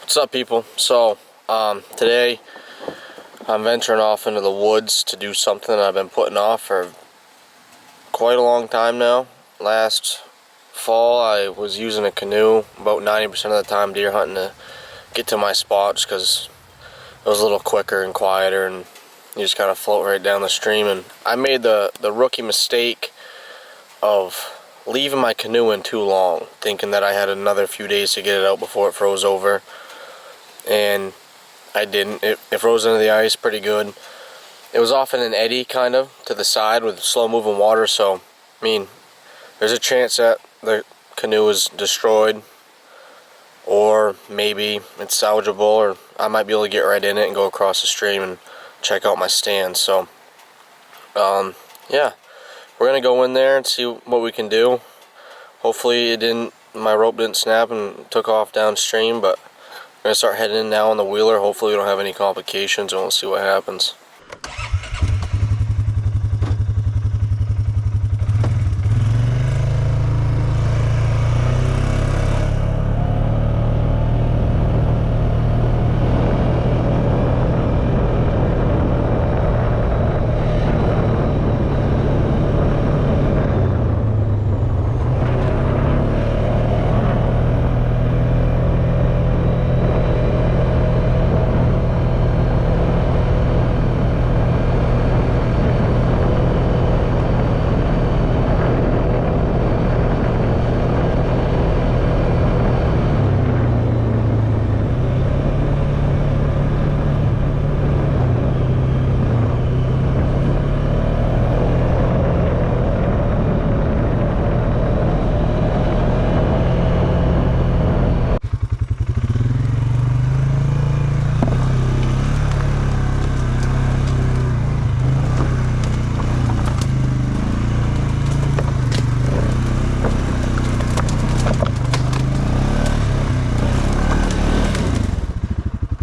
What's up, people? So today I'm venturing off into the woods to do something I've been putting off for quite a long time now. Last fall I was using a canoe about 90% of the time deer hunting to get to my spot, just because it was a little quicker and quieter and you just kind of float right down the stream. And I made the rookie mistake of leaving my canoe in too long, thinking that I had another few days to get it out before it froze over. And I didn't. It froze into the ice pretty good. It was off in an eddy kind of to the side with slow moving water, so I mean there's a chance that the canoe is destroyed, or maybe it's salvageable, or I might be able to get right in it and go across the stream and check out my stand. So yeah, we're gonna go in there and see what we can do. Hopefully my rope didn't snap and took off downstream, but I'm gonna start heading in now on the wheeler. Hopefully we don't have any complications, and we'll see what happens.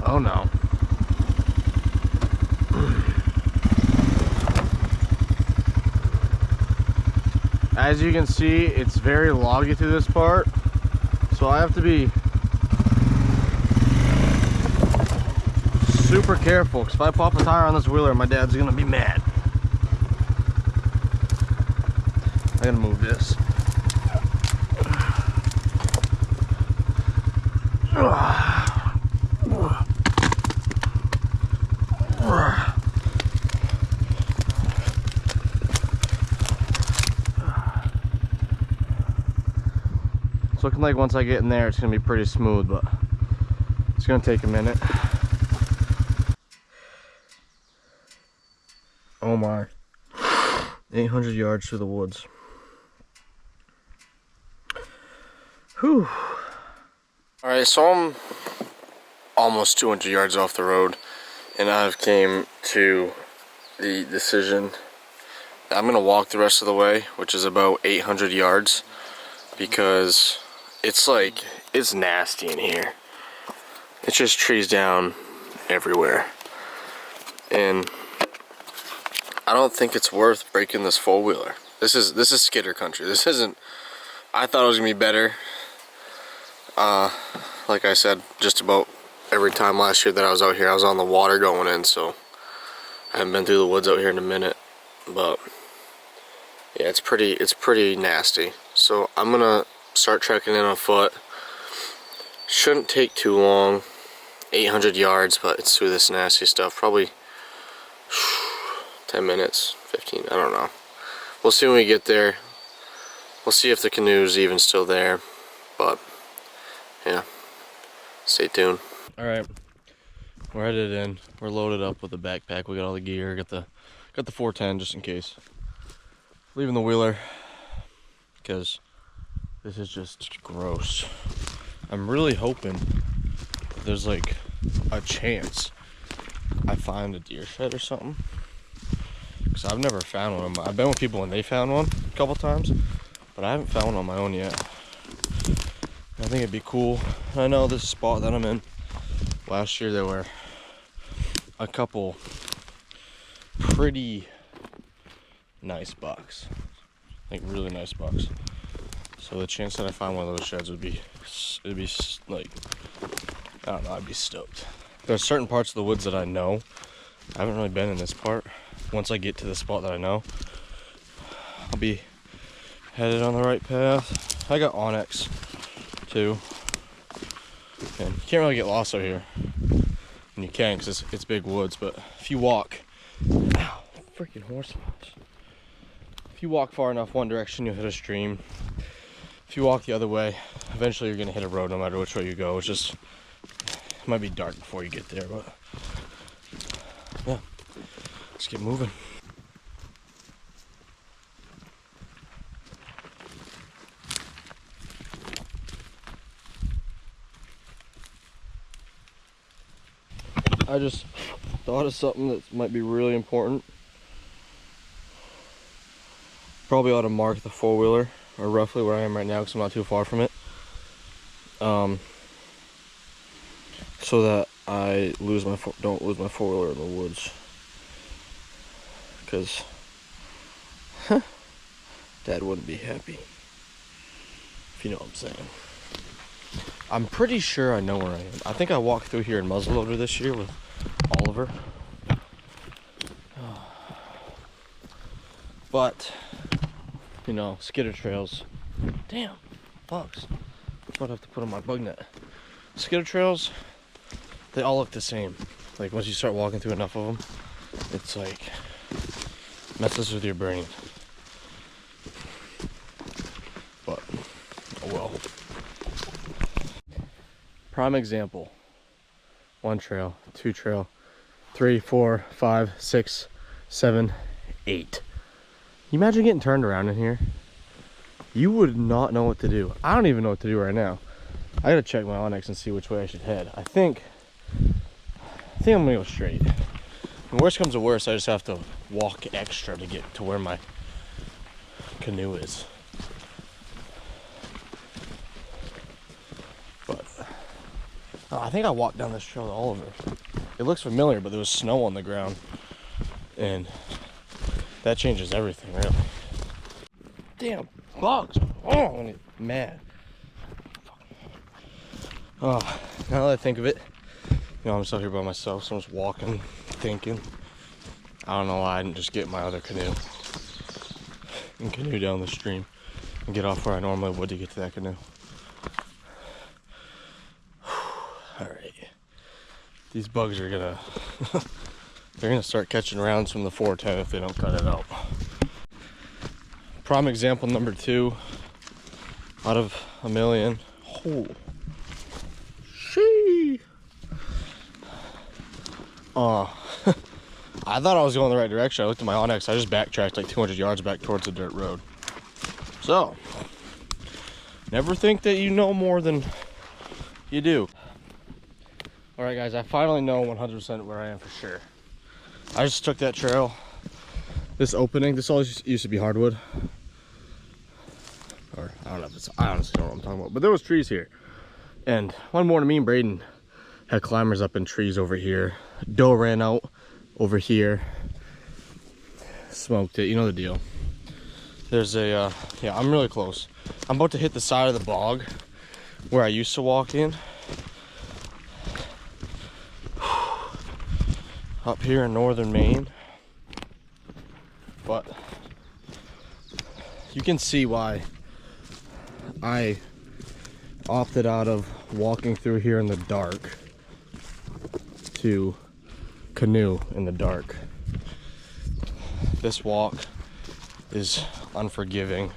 Oh no. As you can see, it's very loggy through this part, so I have to be super careful, because if I pop a tire on this wheeler, my dad's gonna be mad. I gotta move this. It's looking like once I get in there, it's gonna be pretty smooth, but it's gonna take a minute. Oh my. 800 yards through the woods. Whew. Alright, so I'm almost 200 yards off the road, and I've came to the decision that I'm gonna walk the rest of the way, which is about 800 yards, because it's nasty in here. It's just trees down everywhere, and I don't think it's worth breaking this four-wheeler. This is skidder country. This isn't. I thought it was gonna be better. Like I said, just about every time last year that I was out here, I was on the water going in, so I haven't been through the woods out here in a minute. But yeah, it's pretty nasty. So I'm gonna start trekking in on foot. Shouldn't take too long. 800 yards, but it's through this nasty stuff. Probably 10 minutes, 15, I don't know. We'll see when we get there. We'll see if the canoe's even still there. But yeah, stay tuned. Alright, we're headed in. We're loaded up with the backpack. We got all the gear. Got the 410 just in case. Leaving the wheeler because this is just gross. I'm really hoping there's like a chance I find a deer shed or something, because I've never found one. I've been with people and they found one a couple times, but I haven't found one on my own yet. I think it'd be cool. I know this spot that I'm in, last year there were a couple pretty nice bucks, like really nice bucks. So the chance that I find one of those sheds would be, it'd be like I don't know, I'd be stoked. There are certain parts of the woods that I know. I haven't really been in this part. Once I get to the spot that I know, I'll be headed on the right path. I got Onyx too. And you can't really get lost out here. And you can, because it's big woods, but if you walk, ow, freaking horse flies. If you walk far enough one direction, you'll hit a stream. If you walk the other way, eventually you're gonna hit a road no matter which way you go. It's just, it might be dark before you get there, but yeah, let's get moving. I just thought of something that might be really important. Probably ought to mark the four-wheeler, or roughly where I am right now, because I'm not too far from it. So that I don't lose my four-wheeler in the woods. Because Dad wouldn't be happy, if you know what I'm saying. I'm pretty sure I know where I am. I think I walked through here in muzzleloader this year with Oliver. But, you know, skidder trails. Damn, bugs. That's what I have to put on my bug net. Skidder trails, they all look the same. Like, once you start walking through enough of them, it's like, messes with your brain. But, oh well. Prime example. 1 trail, 2 trail, 3, 4, 5, 6, 7, 8. Can you imagine getting turned around in here? You would not know what to do. I don't even know what to do right now. I gotta check my Onyx and see which way I should head. I think I'm gonna go straight. And worst comes to worst, I just have to walk extra to get to where my canoe is. But I think I walked down this trail to Oliver. It looks familiar, but there was snow on the ground, and that changes everything, really. Damn bugs! Oh, I'm mad. Oh, now that I think of it, you know, I'm just out here by myself, so I'm just walking, thinking. I don't know why I didn't just get my other canoe and canoe down the stream and get off where I normally would to get to that canoe. Alright. These bugs are gonna they're gonna start catching rounds from the 410 if they don't cut it out. Prime example number 2 out of a million. Oh. Shee. I thought I was going the right direction. I looked at my Onyx. I just backtracked like 200 yards back towards the dirt road. So, never think that you know more than you do. Alright guys, I finally know 100% where I am for sure. I just took that trail. This opening, this always used to be hardwood. Or, I don't know if it's, I honestly don't know what I'm talking about. But there was trees here. And one morning, me and Braden had climbers up in trees over here. Doe ran out over here. Smoked it, you know the deal. There's a, yeah, I'm really close. I'm about to hit the side of the bog where I used to walk in. Up here in northern Maine. But you can see why I opted out of walking through here in the dark to canoe in the dark. This walk is unforgiving.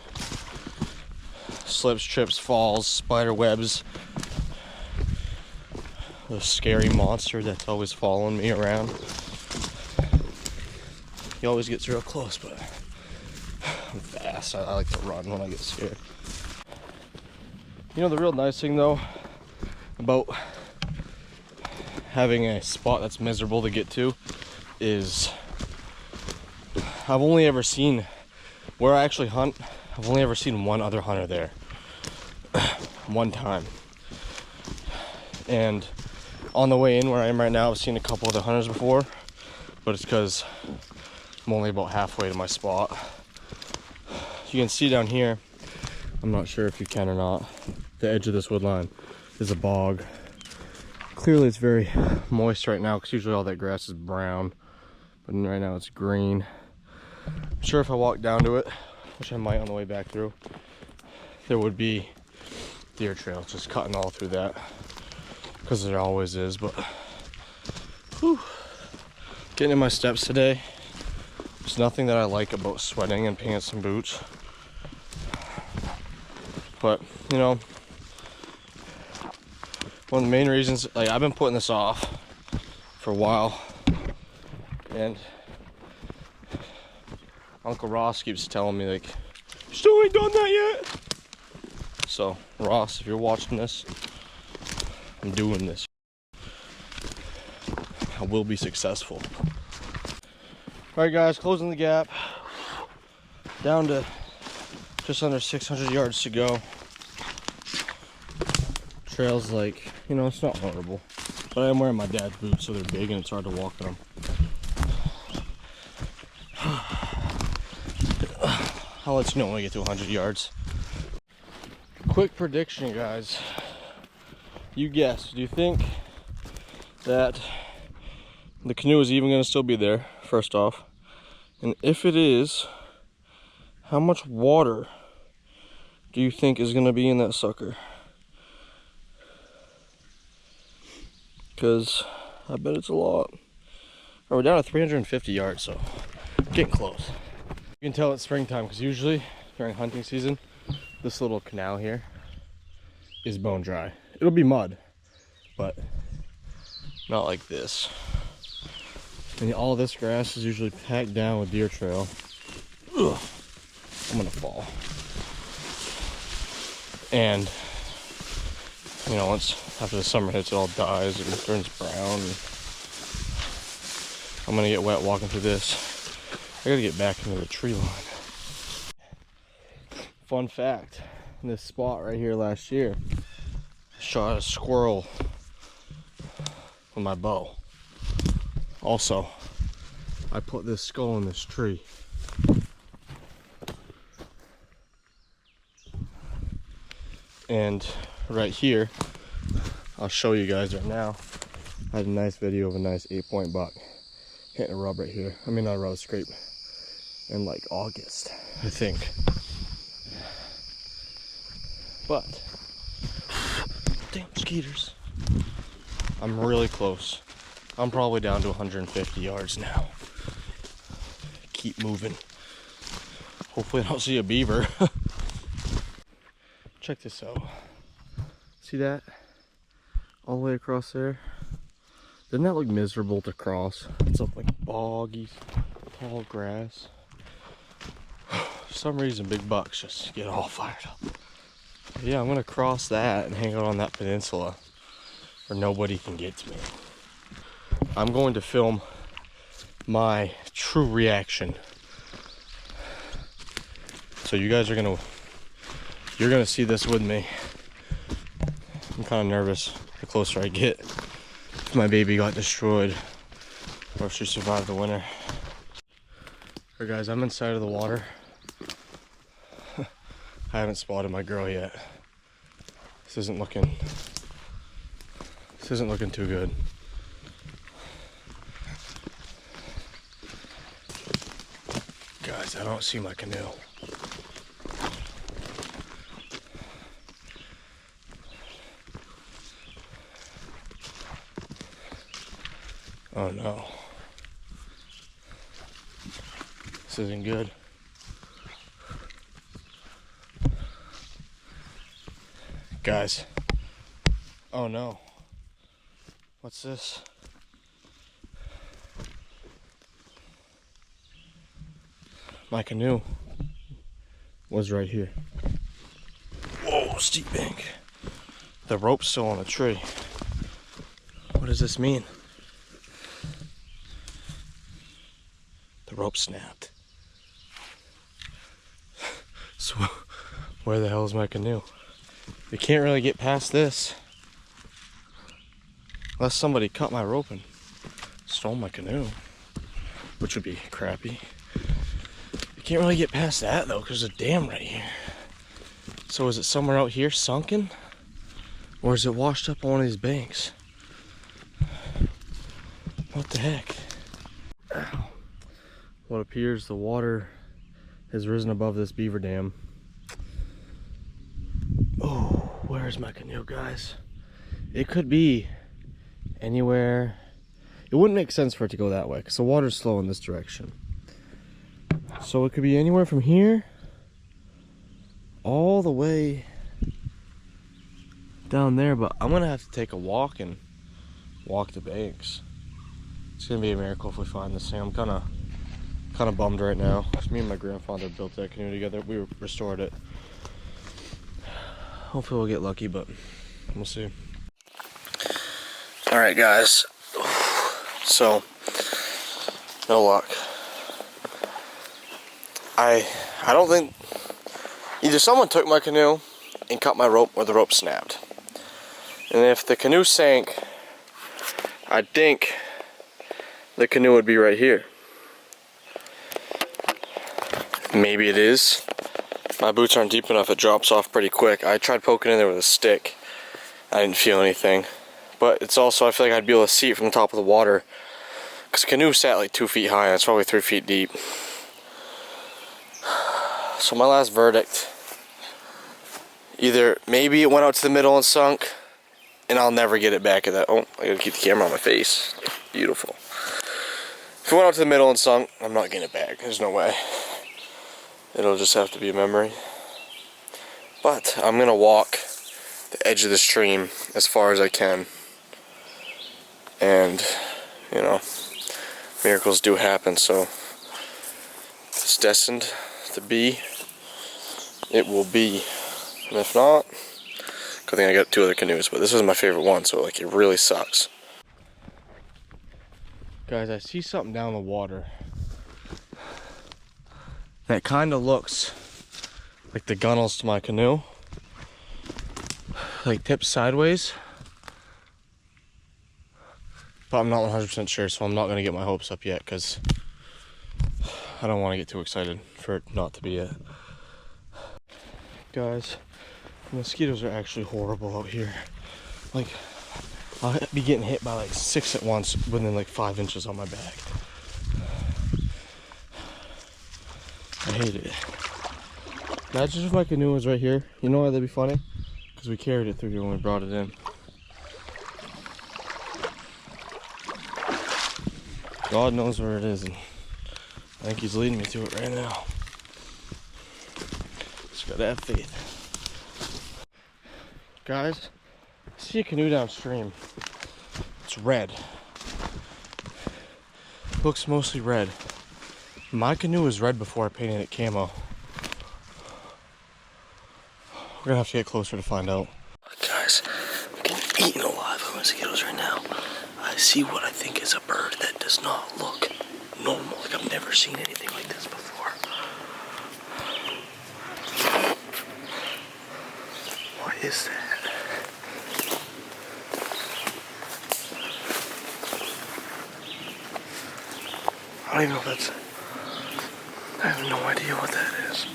Slips, trips, falls, spider webs. The scary monster that's always following me around. He always gets real close, but I'm fast. I like to run when I get scared. You know the real nice thing though about having a spot that's miserable to get to is I've only ever seen, where I actually hunt, I've only ever seen one other hunter there. One time. And on the way in where I am right now, I've seen a couple other hunters before, but it's because I'm only about halfway to my spot. You can see down here, I'm not sure if you can or not, the edge of this wood line is a bog. Clearly it's very moist right now because usually all that grass is brown, but right now it's green. I'm sure if I walk down to it, which I might on the way back through, there would be deer trails just cutting all through that, because there always is. But whew, getting in my steps today. There's nothing that I like about sweating in pants and boots, but you know, one of the main reasons, like, I've been putting this off for a while, and Uncle Ross keeps telling me, like, still ain't done that yet. So Ross, if you're watching this, I'm doing this. I will be successful. All right guys, closing the gap, down to just under 600 yards to go. Trail's like, you know, it's not horrible, but I'm wearing my dad's boots, so they're big and it's hard to walk in them. I'll let you know when we get to 100 yards. Quick prediction, guys. You guess, do you think that the canoe is even going to still be there, first off? And if it is, how much water do you think is going to be in that sucker? Because I bet it's a lot. We're down to 350 yards, so getting close. You can tell it's springtime because usually during hunting season, this little canal here is bone dry. It'll be mud, but not like this. And all this grass is usually packed down with deer trail. Ugh, I'm gonna fall. And you know, once after the summer hits, it all dies and turns brown. And I'm gonna get wet walking through this. I gotta get back into the tree line. Fun fact, in this spot right here last year, I shot a squirrel with my bow. Also, I put this skull in this tree. And right here, I'll show you guys right now, I had a nice video of a nice 8-point buck hitting a rub right here. I mean, not a rub, scrape, in like August, I think. But, damn skeeters. I'm really close. I'm probably down to 150 yards now. Keep moving. Hopefully I don't see a beaver. Check this out. See that? All the way across there. Doesn't that look miserable to cross? It's up like boggy, tall grass. For some reason, big bucks just get all fired up. Yeah, I'm gonna cross that and hang out on that peninsula where nobody can get to me. I'm going to film my true reaction. So you guys are you're gonna see this with me. I'm kind of nervous the closer I get. If my baby got destroyed or if she survived the winter. Alright guys, I'm inside of the water. I haven't spotted my girl yet. This isn't looking too good. Guys, I don't see my canoe. Oh no. This isn't good. Guys. Oh no. What's this? My canoe was right here. Whoa, steep bank. The rope's still on the tree. What does this mean? The rope snapped. So where the hell is my canoe? We can't really get past this unless somebody cut my rope and stole my canoe, which would be crappy. You can't really get past that though because there's a dam right here. So is it somewhere out here sunken? Or is it washed up on one of these banks? What the heck? Ow. What appears the water has risen above this beaver dam. Oh, where's my canoe, guys? It could be anywhere. It wouldn't make sense for it to go that way because the water's slow in this direction. So it could be anywhere from here all the way down there, but I'm gonna have to take a walk and walk the banks. It's gonna be a miracle if we find this thing. I'm kind of bummed right now. Me and my grandfather built that canoe together. We restored it. Hopefully we'll get lucky, but we'll see. All right, guys. So no luck. I don't think either someone took my canoe and cut my rope or the rope snapped. And if the canoe sank, I think the canoe would be right here. Maybe it is. My boots aren't deep enough, it drops off pretty quick. I tried poking in there with a stick. I didn't feel anything. But it's also, I feel like I'd be able to see it from the top of the water. Because the canoe sat like 2 feet high and it's probably 3 feet deep. So my last verdict, either maybe it went out to the middle and sunk, and I'll never get it back at that. Oh, I gotta keep the camera on my face. Beautiful. If it went out to the middle and sunk, I'm not getting it back. There's no way. It'll just have to be a memory. But I'm gonna walk the edge of the stream as far as I can. And, you know, miracles do happen, so if it's destined to be, it will be. And if not, good thing I got 2 other canoes, but this was my favorite one, so like it really sucks. Guys, I see something down the water that kind of looks like the gunnels to my canoe, like tipped sideways, but I'm not 100% sure, so I'm not going to get my hopes up yet because I don't want to get too excited for it not to be it. Guys, mosquitoes are actually horrible out here. Like, I'll be getting hit by like 6 at once within like 5 inches on my back. I hate it. Imagine if my canoe was right here. You know why that'd be funny? Because we carried it through here when we brought it in. God knows where it is, and I think he's leading me to it right now. Just gotta have faith. Guys, I see a canoe downstream. It's red. Looks mostly red. My canoe was red before I painted it camo. We're gonna have to get closer to find out. Guys, I'm getting eaten alive by mosquitoes right now. I see what I think is a bird that does not look normal. Like I've never seen anything like this before. What is that? I don't even know if that's... I have no idea what that is.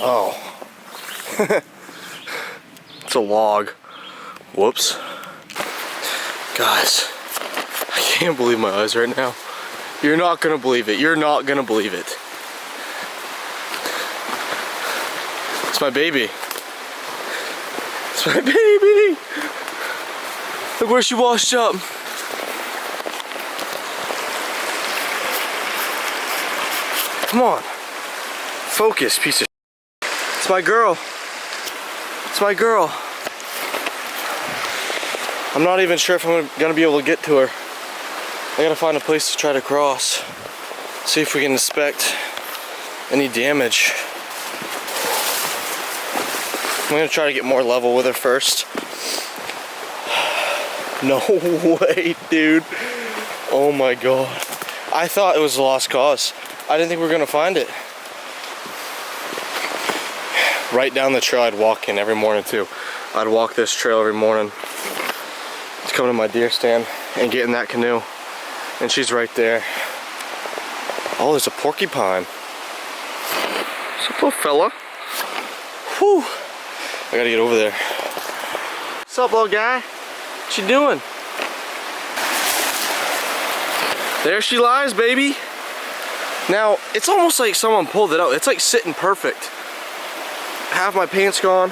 Oh. It's a log. Whoops. Guys, I can't believe my eyes right now. You're not gonna believe it. You're not gonna believe it. It's my baby. It's my baby. Look where she washed up. Come on. Focus, piece of shit. It's my girl. It's my girl. I'm not even sure if I'm gonna be able to get to her. I gotta find a place to try to cross. See if we can inspect any damage. I'm gonna try to get more level with her first. No way, dude. Oh my god. I thought it was a lost cause. I didn't think we were gonna find it. Right down the trail I'd walk in every morning too. I'd walk this trail every morning to come to my deer stand and get in that canoe. And she's right there. Oh, there's a porcupine. What's up, little fella? Whew. I gotta get over there. What's up, little guy? What you doing? There she lies, baby. Now, it's almost like someone pulled it out. It's like sitting perfect. Half my paint's gone.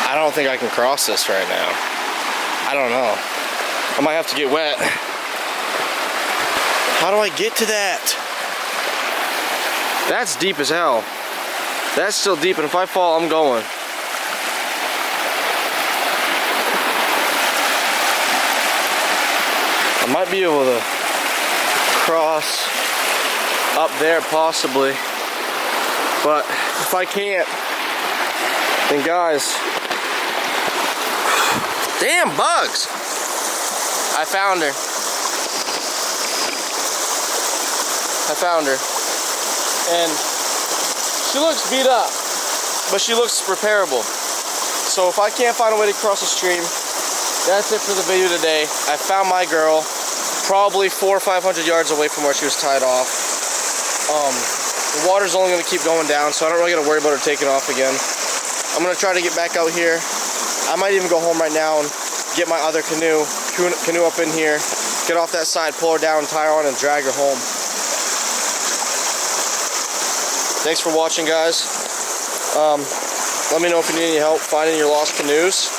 I don't think I can cross this right now. I don't know. I might have to get wet. How do I get to that? That's deep as hell. That's still deep, and if I fall, I'm going. I might be able to cross up there possibly, but if I can't, then guys, damn bugs! I found her. And she looks beat up, but she looks repairable. So if I can't find a way to cross the stream, that's it for the video today. I found my girl, probably 400 or 500 yards away from where she was tied off. The water's only going to keep going down, so I don't really got to worry about her taking off again. I'm going to try to get back out here. I might even go home right now and get my other canoe up in here, get off that side, pull her down, tie her on, and drag her home. Thanks for watching, guys. Let me know if you need any help finding your lost canoes,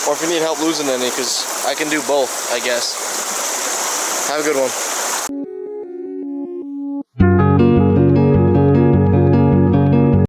or if you need help losing any, because I can do both, I guess. Have a good one.